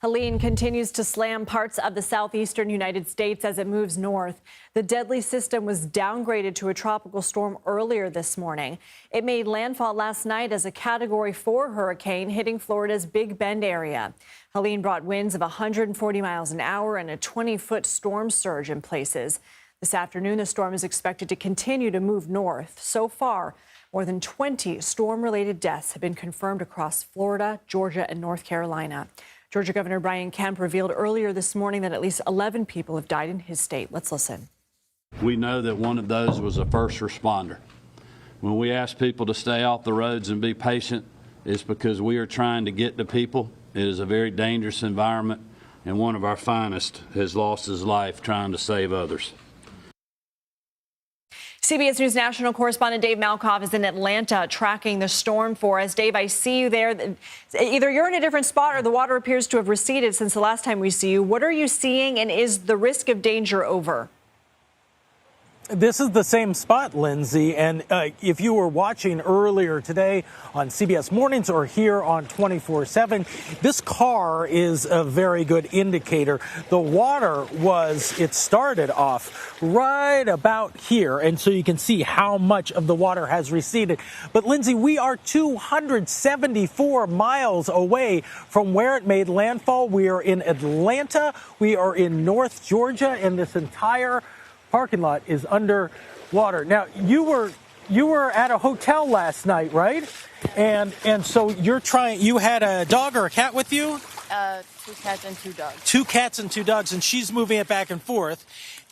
Helene continues to slam parts of the southeastern United States as it moves north. The deadly system was downgraded to a tropical storm earlier this morning. It made landfall last night as a Category 4 hurricane hitting Florida's Big Bend area. Helene brought winds of 140 miles an hour and a 20-foot storm surge in places. This afternoon, the storm is expected to continue to move north. So far, more than 20 storm-related deaths have been confirmed across Florida, Georgia, and North Carolina. Georgia Governor Brian Kemp revealed earlier this morning that at least 11 people have died in his state. Let's listen. We know that one of those was a first responder. When we ask people to stay off the roads and be patient, it's because we are trying to get to people. It is a very dangerous environment, and one of our finest has lost his life trying to save others. CBS News national correspondent Dave Malkoff is in Atlanta tracking the storm for us. Dave, I see you there. Either you're in a different spot or the water appears to have receded since the last time we see you. What are you seeing, and is the risk of danger over? This is the same spot, Lindsay, and if you were watching earlier today on CBS Mornings or here on 24/7, this car is a very good indicator. The water it started off right about here, and so you can see how much of the water has receded. But, Lindsay, we are 274 miles away from where it made landfall. We are in Atlanta. We are in North Georgia, and this entire parking lot is under water. Now, you were at a hotel last night, right? And so you had a dog or a cat with you? 2 cats and 2 dogs. 2 cats and 2 dogs, and she's moving it back and forth.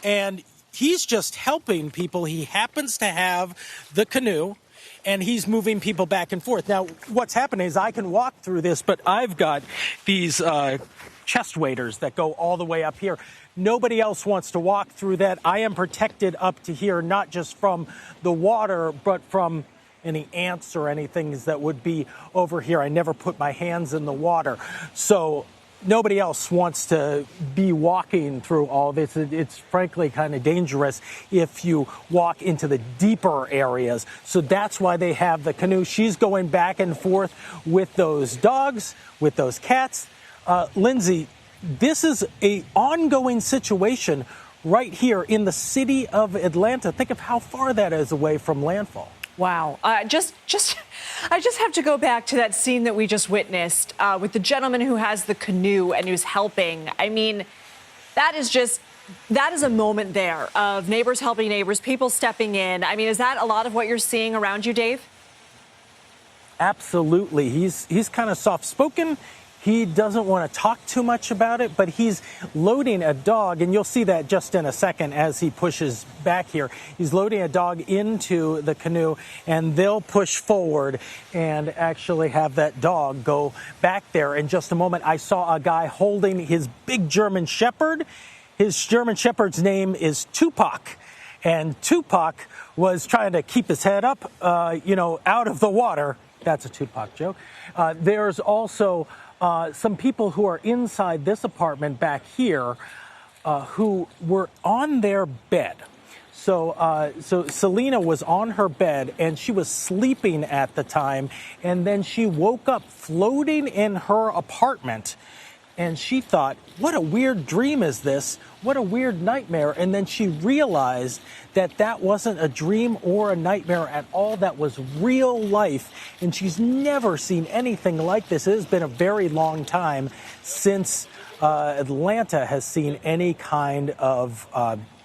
And he's just helping people. He happens to have the canoe, and he's moving people back and forth. Now, what's happening is I can walk through this, but I've got these chest waders that go all the way up here. Nobody else wants to walk through that. I am protected up to here, not just from the water, but from any ants or anything that would be over here. I never put my hands in the water. So nobody else wants to be walking through all this. It's frankly kind of dangerous if you walk into the deeper areas. So that's why they have the canoe. She's going back and forth with those dogs, with those cats. Lindsay, this is an ongoing situation right here in the city of Atlanta. Think of how far that is away from landfall. Wow. I just have to go back to that scene that we just witnessed with the gentleman who has the canoe and who's helping. I mean, that is a moment there of neighbors helping neighbors, people stepping in. I mean, is that a lot of what you're seeing around you, Dave? Absolutely. He's kind of soft-spoken. He doesn't want to talk too much about it, but he's loading a dog, and you'll see that just in a second as he pushes back here. He's loading a dog into the canoe, and they'll push forward and actually have that dog go back there. In just a moment, I saw a guy holding his big German Shepherd. His German Shepherd's name is Tupac, and Tupac was trying to keep his head up, out of the water. That's a Tupac joke. There's also some people who are inside this apartment back here who were on their bed. So Selena was on her bed, and she was sleeping at the time, and then she woke up floating in her apartment, and she thought, what a weird dream is this? What a weird nightmare. And then she realized that wasn't a dream or a nightmare at all. That was real life. And she's never seen anything like this. It has been a very long time since Atlanta has seen any kind of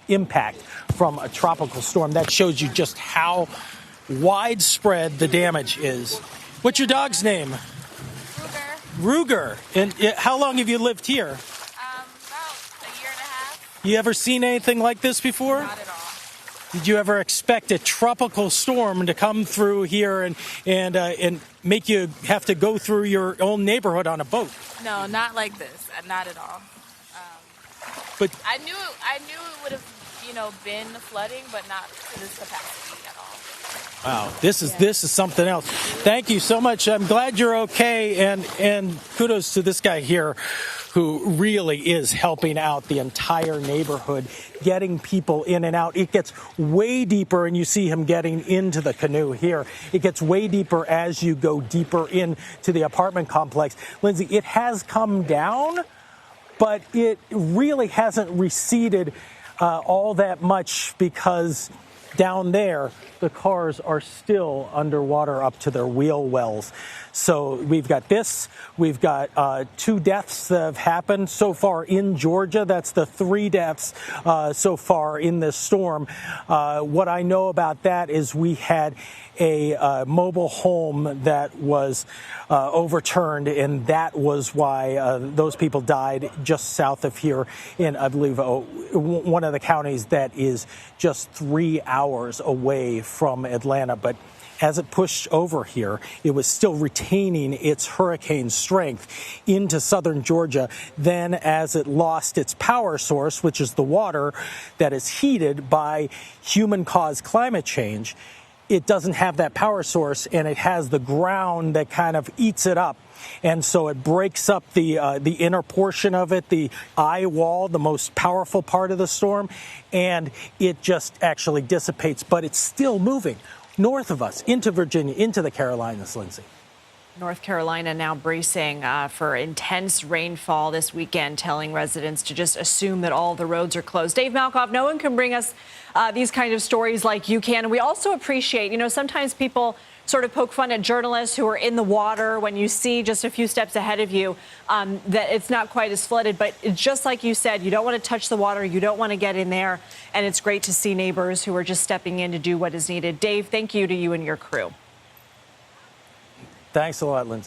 impact from a tropical storm. That shows you just how widespread the damage is. What's your dog's name? Ruger. And how long have you lived here? About a year and a half. You ever seen anything like this before? Not at all. Did you ever expect a tropical storm to come through here and make you have to go through your own neighborhood on a boat? No, not like this. Not at all. But I knew it would have, been flooding, but not to this capacity at all. Wow, this is something else. Thank you so much. I'm glad you're okay, and kudos to this guy here who really is helping out the entire neighborhood, getting people in and out. It gets way deeper, and you see him getting into the canoe here. It gets way deeper as you go deeper into the apartment complex. Lindsay, it has come down but it really hasn't receded all that much because down there, the cars are still underwater up to their wheel wells. So we've got this. We've got 2 deaths that have happened so far in Georgia. That's the 3 deaths so far in this storm. What I know about that is we had a mobile home that was overturned, and that was why those people died just south of here in, I believe, one of the counties that is just 3 hours away from Atlanta. But as it pushed over here, it was still retaining its hurricane strength into southern Georgia. Then as it lost its power source, which is the water that is heated by human-caused climate change, it doesn't have that power source, and it has the ground that kind of eats it up. And so it breaks up the inner portion of it, the eye wall, the most powerful part of the storm, and it just actually dissipates. But it's still moving north of us into Virginia, into the Carolinas, Lindsay. North Carolina now bracing for intense rainfall this weekend, telling residents to just assume that all the roads are closed. Dave Malkoff, no one can bring us these kind of stories like you can. And we also appreciate, sometimes people sort of poke fun at journalists who are in the water when you see just a few steps ahead of you that it's not quite as flooded. But just like you said, you don't want to touch the water. You don't want to get in there. And it's great to see neighbors who are just stepping in to do what is needed. Dave, thank you to you and your crew. Thanks a lot, Lindsay.